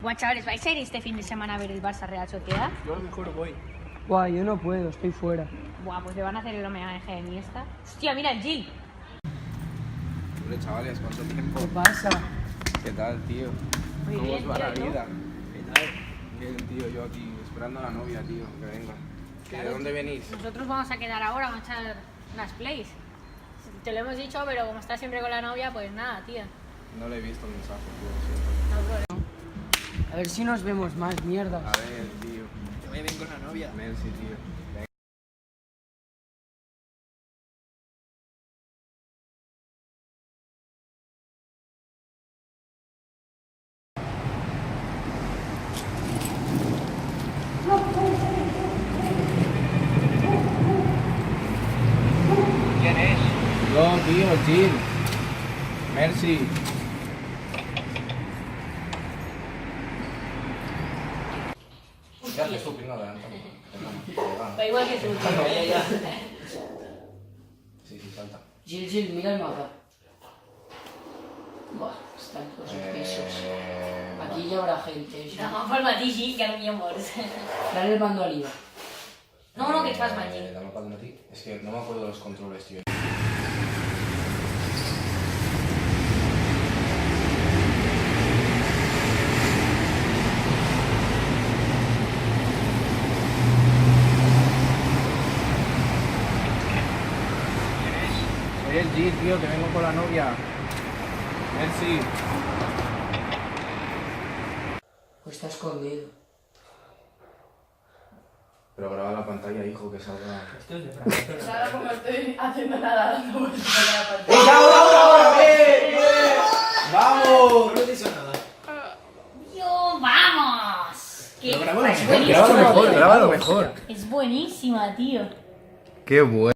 Bueno, chavales, ¿vais a ir este fin de semana a ver el Barça Real Sociedad? Yo a lo mejor voy. Buah, yo no puedo, estoy fuera. Buah, pues le van a hacer el homenaje a Iniesta. Hostia, mira el Gil. Hombre, chavales, ¿cuánto tiempo? ¿Qué pasa? ¿Qué tal, tío? Muy ¿Cómo bien, os va tío, la ¿no? vida? ¿Qué tal? Bien, tío, yo aquí esperando a la novia, tío, que venga. ¿De dónde venís? Nosotros vamos a quedar ahora, vamos a echar unas plays. Te lo hemos dicho, pero como estás siempre con la novia, pues nada, tío. No le he visto el mensaje, tío, No hay problema. A ver si nos vemos más, mierda. A ver, tío. Que vaya bien con la novia. Mercy, tío. Venga. ¿Quién es? Yo, tío, Gil. Mercy. Ya te supe, no, adelantamos. Da igual que tú. Ya. Sí, salta. Gil, mira el mapa. Buah, están todos los pisos. Aquí ya habrá gente. ¿Sí? No, forma a ti, Gil, que no mi amor. Dale el mando arriba. No, que fas mal, Gil. Dame para a ti. Es que no me acuerdo de los controles, tío. Soy el Gil, tío, que vengo con la novia. Mercy. Pues está escondido. Pero graba la pantalla, hijo, que salga. Esto es de Francia. Ahora como estoy haciendo nada dando vueltas a la pantalla. ¡Vamos! No te hizo nada. ¡Yo, vamos! Pero grábalo Es mejor, buenísima, Grábalo mejor, tío. grábalo mejor. Es buenísima, tío. Qué bueno.